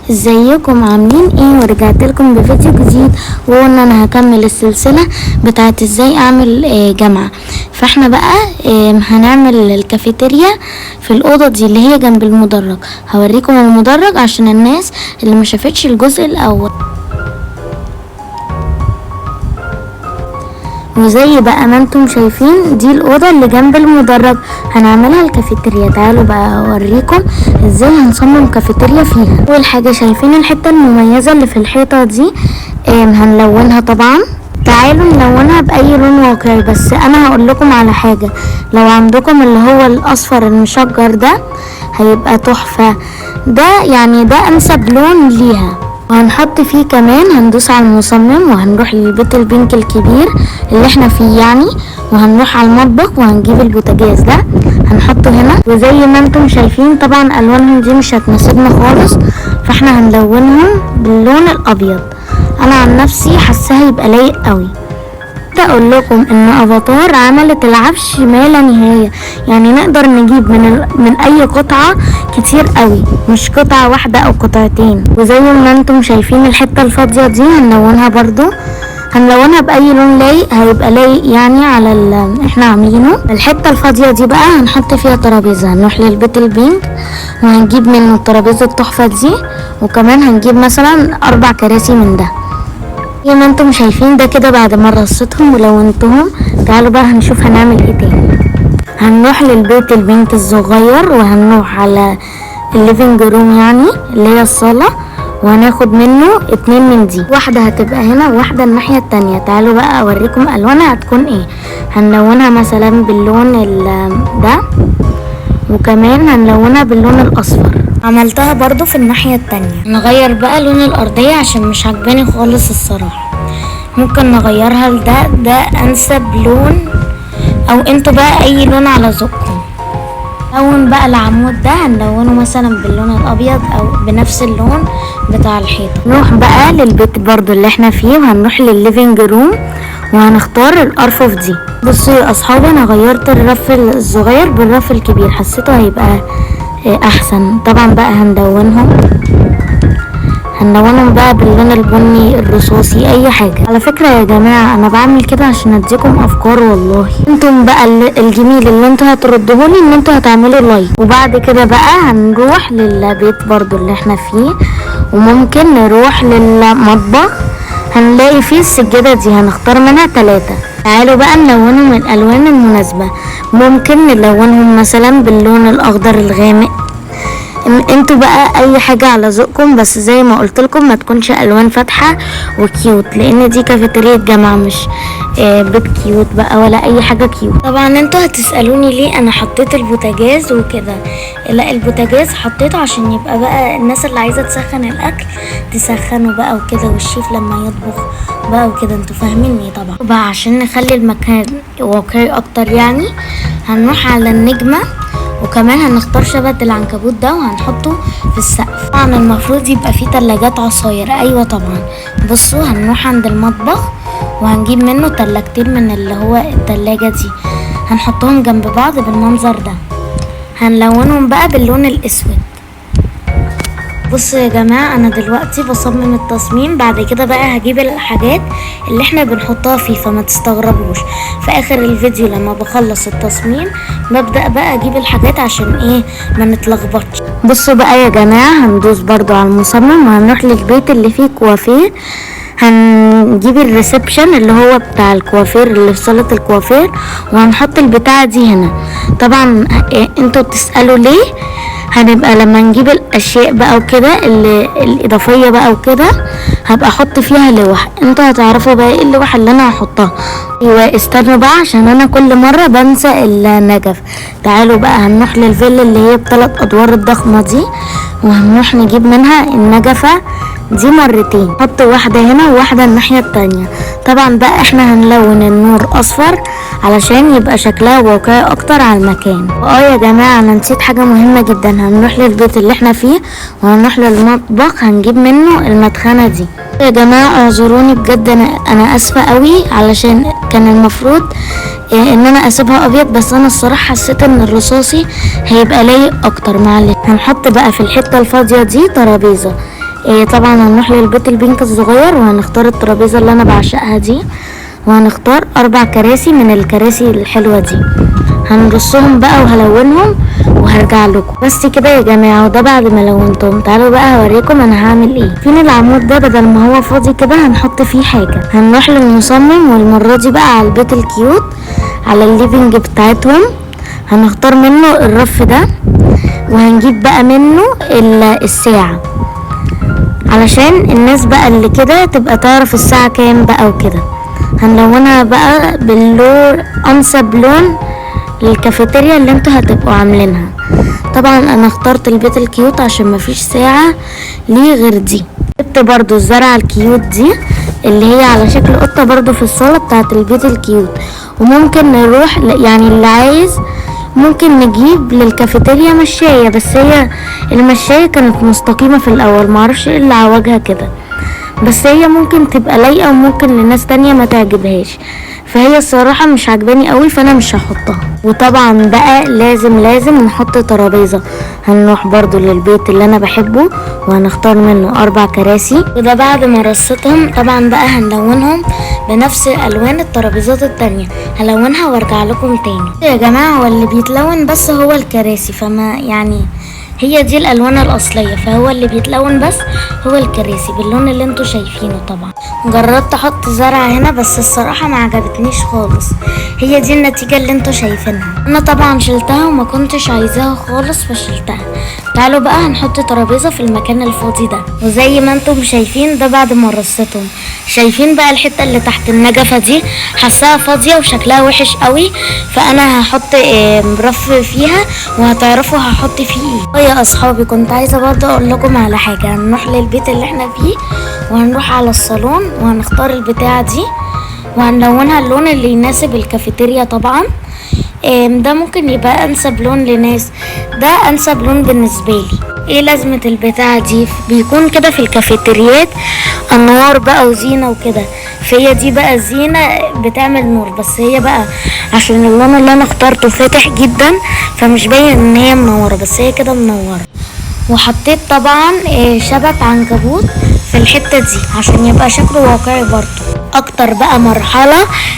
ازيكم عاملين ايه؟ ورجعت لكم بفيديو جديد، وقلنا انا هكمل السلسله بتاعت ازاي اعمل جامعه. فاحنا بقى هنعمل الكافيتيريا في الاوضه دي اللي هي جنب المدرج. هوريكم المدرج عشان الناس اللي ما شافتش الجزء الاول. وزي بقى ما انتم شايفين دي الاوضه اللي جنب المدرج هنعملها الكافيتيريا. تعالوا بقى اوريكم ازاي هنصمم كافيتيريا فيها. اول حاجه شايفين الحته المميزه اللي في الحيطه دي هنلونها طبعا. تعالوا نلونها باي لون واقعي، بس انا هقول لكم على حاجه. لو عندكم اللي هو الاصفر المشجر ده هيبقى تحفه، ده يعني ده انسب لون ليها. وهنحط فيه كمان، هندوس على المصمم وهنروح للبيت البينك الكبير اللي احنا فيه يعني، وهنروح على المطبخ وهنجيب البوتاجاز ده هنحطه هنا. وزي ما انتم شايفين طبعا الوانهم دي مش هتناسبنا خالص، فاحنا هنلونهم باللون الابيض. انا عن نفسي حاساه هيبقى لايق قوي. اقول لكم ان افاتار عملت العفش ما لا نهايه، يعني نقدر نجيب من اي قطعه كتير قوي، مش قطعه واحده او قطعتين. وزي ما انتم شايفين الحته الفاضيه دي هنلونها برضو، هنلونها باي لون لايق، هيبقى لايق يعني على اللي احنا عاملينه. الحته الفاضيه دي بقى هنحط فيها ترابيزه، هنروح للبيت البينك وهنجيب منه الترابيزه التحفه دي، وكمان هنجيب مثلا 4 كراسي من ده زي ما انتم شايفين ده كده. بعد ما رصيتهم ولونتهم تعالوا بقى هنشوف هنعمل ايه تاني. هنروح للبيت البنك الصغير وهنروح على الليفينج روم يعني اللي هي الصالة، وهناخد منه 2 من دي، واحدة هتبقى هنا وواحدة الناحية التانية. تعالوا بقى اوريكم الوانها هتكون ايه. هنلونها مثلا باللون ده، وكمان هنلونها باللون الاصفر. عملتها برضو في الناحية التانية. نغير بقى لون الارضية عشان مش عجباني خالص الصراحة، ممكن نغيرها لده، ده انسب لون، او انتوا بقى اي لون على ذوقكم. لون بقى العمود ده هنلونه مثلا باللون الابيض او بنفس اللون بتاع الحيطة. نروح بقى للبيت برضو اللي احنا فيه، وهنروح للليفينج روم وهنختار الارفف دي. بصوا يا اصحابي انا غيرت الرف الصغير بالرف الكبير، حسيته هيبقى احسن. طبعا بقى هندونهم بقى باللون البني الرصاصي اي حاجة. على فكرة يا جماعة انا بعمل كده عشان اديكم افكار والله. انتم بقى الجميل اللي انتوا هتردهولي ان انتوا هتعملوا لايك. وبعد كده بقى هنروح للبيت برضو اللي احنا فيه، وممكن نروح للمطبخ هنلاقي فيه السجادة دي، هنختار منها 3. تعالوا بقى نلونهم الالوان المناسبة، ممكن نلونهم مثلا باللون الاخضر الغامق. انتوا بقى اي حاجة على ذوقكم، بس زي ما قلت لكم ما تكونش الوان فاتحة وكيوت، لان دي كافيتيريا جامعة مش بيت كيوت بقى ولا اي حاجة كيوت. طبعا انتوا هتسألوني ليه انا حطيت البوتاجاز وكده. لا البوتاجاز حطيته عشان يبقى بقى الناس اللي عايزة تسخن الاكل تسخنه بقى وكده، والشيف لما يطبخ بقى وكده، انتوا فاهميني طبعا. بقى عشان نخلي المكان واقعي اكتر يعني هنروح على النجمة، وكمان هنختار شبت العنكبوت ده وهنحطه في السقف. طبعا المفروض يبقى فيه تلاجات عصاير، ايوه طبعا. بصوا هنروح عند المطبخ وهنجيب منه 2 من اللي هو التلاجة دي، هنحطهم جنب بعض بالمنظر ده. هنلونهم بقى باللون الاسود. بصوا يا جماعة انا دلوقتي بصمم التصميم، بعد كده بقى هجيب الحاجات اللي احنا بنحطها فيه، فما تستغربوش في اخر الفيديو لما بخلص التصميم ببدأ بقى اجيب الحاجات عشان ايه ما نتلخبطش. بصوا بقى يا جماعة هندوس برضو على المصمم وهنروح للبيت اللي فيه كوافير، هنجيب الريسبشن اللي هو بتاع الكوافير اللي في صالة الكوافير، وهنحط البتاعة دي هنا. طبعا انتوا بتسألوا ليه، هنبقى لما نجيب الاشياء بقى وكده الاضافيه بقى وكده هبقى احط فيها لوح، انتوا هتعرفوا بقى ايه اللوح اللي انا هحطها. ايوه استنوا بقى عشان انا كل مره بنسى النجف. تعالوا بقى هنروح للفيلا اللي هي ب3 ادوار الضخمه دي، وهنروح نجيب منها النجفه دي 2 نحط واحده هنا وواحده الناحيه التانية. طبعا بقى احنا هنلون النور اصفر علشان يبقى شكلها واقعي اكتر على المكان. يا جماعة انا نسيت حاجة مهمة جدا، هنروح للبيت اللي احنا فيه وهنروح للمطبخ هنجيب منه المدخنة دي. يا جماعة اعذروني بجد، انا اسفة قوي علشان كان المفروض ان انا اسيبها ابيض، بس انا الصراحة حسيت ان الرصاصي هيبقى لايق اكتر. معلش هنحط بقى في الحتة الفاضية دي ترابيزة، طبعا هنروح للبيت البينك الصغير وهنختار الترابيزه اللي انا بعشقها دي، وهنختار 4 كراسي من الكراسي الحلوه دي، هنرصهم بقى وهلونهم وهرجع لكم. بس كده يا جماعه، وده بعد ما لونتهم. تعالوا بقى هوريكم انا هعمل ايه. فين العمود ده؟ بدل ما هو فاضي كده هنحط فيه حاجه. هنروح للمصمم، والمره دي بقى على البيت الكيوت، على الليفنج بتاعتهم، هنختار منه الرف ده، وهنجيب بقى منه الساعه، علشان الناس بقى اللي كده تبقى تعرف الساعه كام بقى وكده. هنلونها بقى باللون انسب لون للكافيتيريا اللي انتوا هتبقوا عاملينها. طبعا انا اخترت البيت الكيوت عشان مفيش ساعة ليه غير دي. جبت برضو الزرعة الكيوت دي اللي هي على شكل قطة برضو في الصالة بتاعت البيت الكيوت. وممكن نروح يعني اللي عايز ممكن نجيب للكافيتيريا مشاية، بس هي المشاية كانت مستقيمة في الاول، معرفش ايه اللي عوجها كده، بس هي ممكن تبقى لايقة وممكن لناس تانية ما تعجبهاش، فهي الصراحة مش عجباني قوي فانا مش هحطها. وطبعا بقى لازم نحط ترابيزة. هنروح برضو للبيت اللي انا بحبه وهنختار منه 4 كراسي، وده بعد ما رصتهم. طبعا بقى هنلونهم بنفس الوان الترابيزات التانية، هلونها وارجع لكم تاني. يا جماعة هو اللي بيتلون بس هو الكراسي، فما يعني هي دي الالوان الاصليه، فهو اللي بيتلون بس هو الكراسي باللون اللي انتوا شايفينه. طبعا جربت احط زرع هنا بس الصراحه ما عجبتنيش خالص، هي دي النتيجه اللي انتوا شايفينها. انا طبعا شلتها وما كنتش عايزاها خالص فشلتها. تعالوا بقى هنحط ترابيزه في المكان الفاضي ده، وزي ما انتم شايفين ده بعد ما رصتهم. شايفين بقى الحته اللي تحت النجفه دي حاساها فاضيه وشكلها وحش قوي، فانا هحط رف فيها وهتعرفوا هحط فيه ايه. يا اصحابي كنت عايزه برضه اقول لكم على حاجه. هنروح للبيت اللي احنا فيه وهنروح على الصالون وهنختار البتاعه دي وهنلونها اللون اللي يناسب الكافيتيريا. طبعا ده ممكن يبقى انسب لون لناس، ده انسب لون بالنسبه لي. ايه لازمه البتاعه دي؟ بيكون كده في الكافيتريات انوار بقى وزينه وكده، فهي دي بقى الزينه بتعمل نور، بس هي بقى عشان اللون اللي انا اخترته فاتح جدا فمش باين ان هي منوره، بس هي كده منوره. وحطيت طبعا شبك عنكبوت في الحته دي عشان يبقى شكله واقعي برضه. اكتر بقى مرحله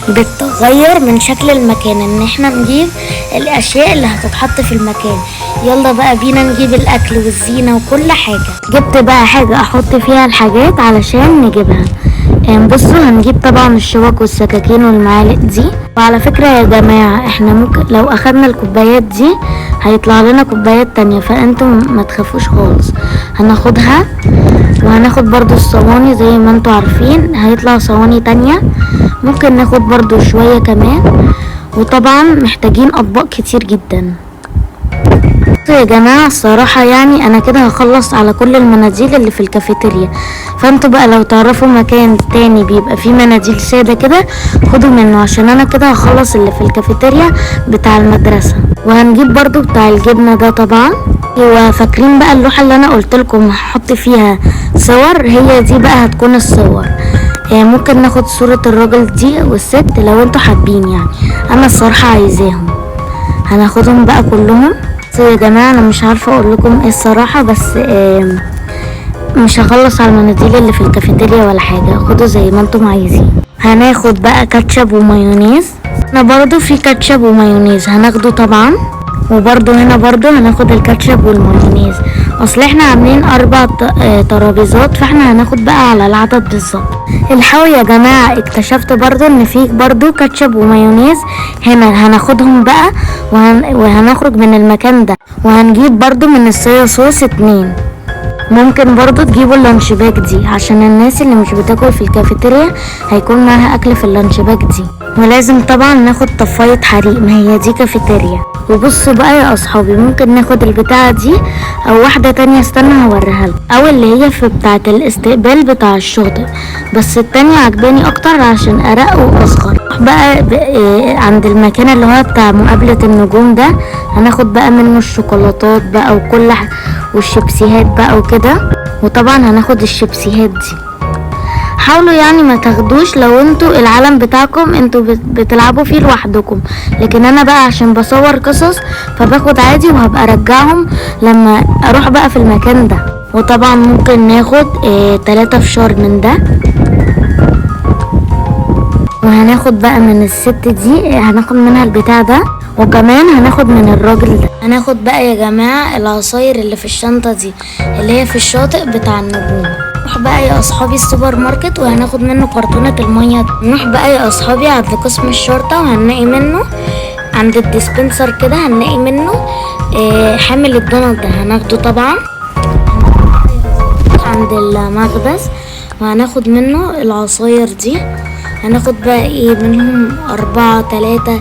بتغير من شكل المكان ان احنا نجيب الاشياء اللي هتتحط في المكان. يلا بقى بينا نجيب الاكل والزينه وكل حاجه. جبت بقى حاجه احط فيها الحاجات علشان نجيبها. بصوا هنجيب طبعا الشوك والسكاكين والمعالق دي. وعلى فكره يا جماعه احنا ممكن لو اخدنا الكوبايات دي هيطلع لنا كوبايات تانية، فانتم ما تخافوش خالص، هناخدها. وهناخد برضو الصواني زي ما انتوا عارفين هيطلع صواني تانية، ممكن ناخد برضو شوية كمان. وطبعا محتاجين اطباق كتير جدا. يا جماعة الصراحة يعني انا كده هخلص على كل المناديل اللي في الكافيتيريا، فانتوا بقى لو تعرفوا مكان تاني بيبقى فيه مناديل سادة كده خدوا منه، عشان انا كده هخلص اللي في الكافيتيريا بتاع المدرسة. وهنجيب برضو بتاع الجبنة ده طبعا. وفاكرين بقى اللوحة اللي انا قلت لكم هحط فيها صور؟ هي دي بقى هتكون الصور. ممكن ناخد صورة الراجل دي والست لو انتوا حابين، يعني انا الصراحة عايزاهم. هناخدهم بقى كلهم. يا جماعة انا مش عارفة اقول لكم ايه الصراحة، بس مش هخلص على المناديل اللي في الكافيتيريا ولا حاجة، خدوا زي ما انتم عايزين. هناخد بقى كاتشب ومايونيز، انا برضو في كاتشب ومايونيز هناخده طبعا. وبرضو هنا برضو هناخد الكاتشب والمايونيز، اصل احنا عاملين 4 ترابيزات فاحنا هناخد بقى على العدد بالظبط. الحقوا يا جماعة اكتشفت برضو ان في برضو كاتشب ومايونيز هنا هناخدهم بقى. وهنخرج من المكان ده وهنجيب برضو من الصويا صوص 2. ممكن برضو تجيبوا اللانش باك دي عشان الناس اللي مش بتاكل في الكافيتيريا هيكون معاها اكل في اللانش باك دي. ولازم طبعا ناخد طفاية حريق، ما هي دي كافيتيريا. وبصوا بقى يا اصحابي ممكن ناخد البتاعة دي او واحدة تانية، استنى هوريها لكم، او اللي هي في بتاعة الاستقبال بتاع الشاطئ، بس التانية عجباني اكتر عشان ارق واصغر. بقى عند المكان اللي هو بتاع مقابلة النجوم ده هناخد بقى منه الشوكولاتات بقى وكل والشيبسيهات بقى وكده. وطبعا هناخد الشيبسيهات دي. حاولوا يعني ما تاخدوش لو انتوا العالم بتاعكم انتوا بتلعبوا فيه لوحدكم، لكن انا بقى عشان بصور قصص فباخد عادي وهبقى ارجعهم لما اروح بقى في المكان ده. وطبعا ممكن ناخد 3 فشار من ده، وهناخد بقى من الست دي هناخد منها البتاع ده، وكمان هناخد من الراجل ده. هناخد بقى يا جماعة العصاير اللي في الشنطة دي اللي هي في الشاطئ بتاع النجوم. نروح بقى يا اصحابي السوبر ماركت وهناخد منه كرتونة المية. نروح بقى يا اصحابي عند قسم الشرطة وهنلاقي منه عند الديسبنسر كده، هنلاقي منه حامل الدونات ده هناخده طبعا عند المخبز، وهناخد منه العصاير دي. هناخد بقى ايه منهم 4 3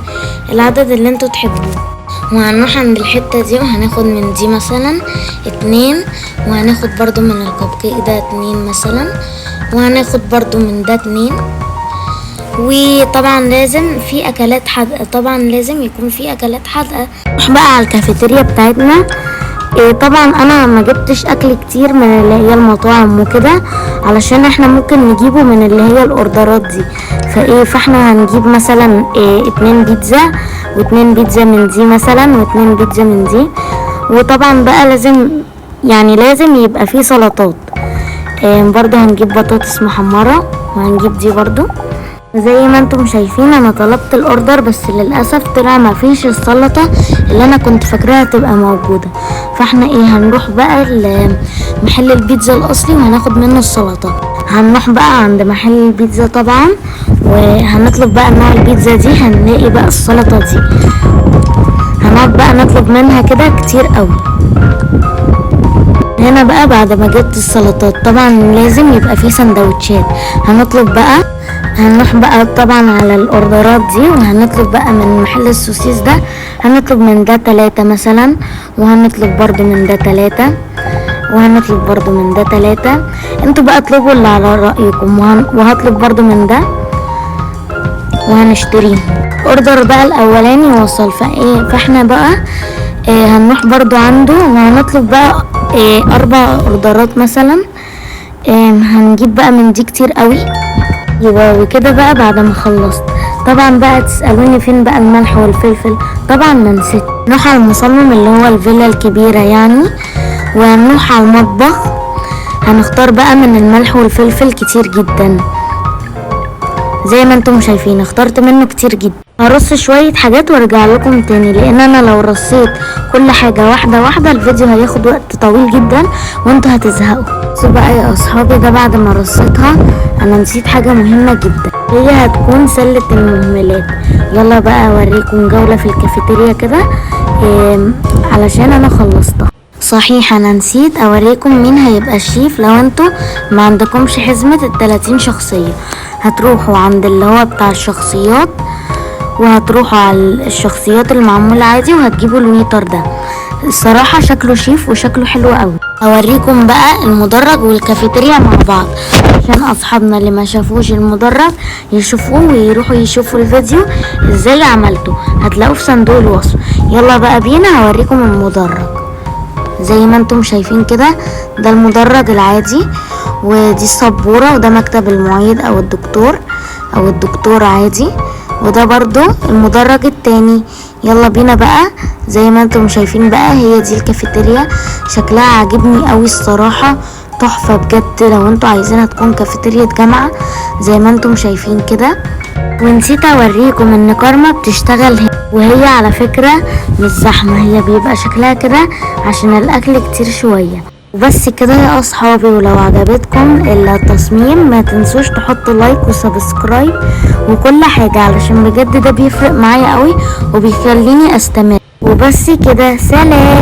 العدد اللي انتوا تحبوه. وهنروح عند الحتة دي وهناخد من دي مثلا 2، وهناخد برضو من الكب كيك ده 2 مثلا، وهناخد برضو من ده 2. وطبعا لازم في اكلات حادقة، طبعا لازم يكون في اكلات حادقة. نروح بقى على الكافيتيريا بتاعتنا. طبعا انا ما جبتش اكل كتير من اللي هي المطاعم وكده، علشان احنا ممكن نجيبه من اللي هي الاوردرات دي. فاحنا هنجيب مثلا 2 بيتزا و2 بيتزا من دي مثلا و2 بيتزا من دي. وطبعا بقى لازم يبقى فيه سلطات. برضو هنجيب بطاطس محمرة وهنجيب دي برضو. زي ما انتم شايفين انا طلبت الاوردر، بس للاسف طلع ما فيش السلطة اللي انا كنت فاكراها تبقى موجودة. فاحنا هنروح بقى محل البيتزا الاصلي وهناخد منه السلطة. هنروح بقى عند محل البيتزا طبعا وهنطلب بقى نوع البيتزا دي، هنلاقي بقى السلطة دي. هنقعد بقى نطلب منها كده كتير قوي. هنا بقى بعد ما جبت السلطات طبعا لازم يبقى فيه سندوتشات. هنروح بقى طبعا على الاوردرات دي وهنطلب بقى من محل السوسيس ده، هنطلب من ده 3 مثلا، وهنطلب برضو من ده 3، وهنطلب برضو من ده 3. انتوا بقى اطلبوا اللي على رأيكم. وهطلب برضو من ده وهنشتريه. اوردر بقى الاولاني وصل، فاحنا بقى هنروح برضو عنده وهنطلب بقى 4 اوردرات مثلا. هنجيب بقى من دي كتير قوي. وكده بقى بعد ما خلصت طبعا بقى تسألوني فين بقى الملح والفلفل، طبعا ما نسيت. نروح على المصمم اللي هو الفيلا الكبيرة يعني، وهنروح على المطبخ. هنختار بقى من الملح والفلفل كتير جدا زي ما انتم شايفين، اخترت منه كتير جدا. هرص شوية حاجات وارجع لكم تاني، لان انا لو رصيت كل حاجة واحدة واحدة الفيديو هياخد وقت طويل جدا وانتوا هتزهقوا. بصوا بقى يا اصحابي، ده بعد ما رصيتها انا نسيت حاجة مهمة جدا، هي هتكون سلة المهملات. يلا بقى اوريكم جولة في الكافيتيريا كده علشان انا خلصتها. صحيح انا نسيت اوريكم مين هيبقى الشيف. لو انتوا ما عندكمش حزمة 30 شخصية هتروحوا عند اللي هو بتاع الشخصيات، وهتروحوا على الشخصيات المعمولة عادي وهتجيبوا الويتر ده. الصراحة شكله شيف وشكله حلو قوي. اوريكم بقى المدرج والكافيتيريا مع بعض عشان اصحابنا اللي ما شافوش المدرج يشوفوه ويروحوا يشوفوا الفيديو ازاي عملته، هتلاقوه في صندوق الوصف. يلا بقى بينا هوريكم المدرج. زي ما انتم شايفين كده ده المدرج العادي، ودي السبورة، وده مكتب المعيد او الدكتور عادي، وده برضو المدرج التاني. يلا بينا بقى. زي ما انتم شايفين بقى هي دي الكافيتيريا، شكلها عاجبني قوي الصراحة، تحفة بجد. لو انتوا عايزينها تكون كافيتيريا جامعة زي ما انتم شايفين كده. ونسيت اوريكم ان كارما بتشتغل هنا، وهي على فكرة مش زحمة، هي بيبقى شكلها كده عشان الاكل كتير شوية. وبس كده يا اصحابي، ولو عجبتكم التصميم ما تنسوش تحطوا لايك وسبسكرايب وكل حاجة، علشان بجد ده بيفرق معايا قوي وبيخليني استمر. وبس كده، سلام.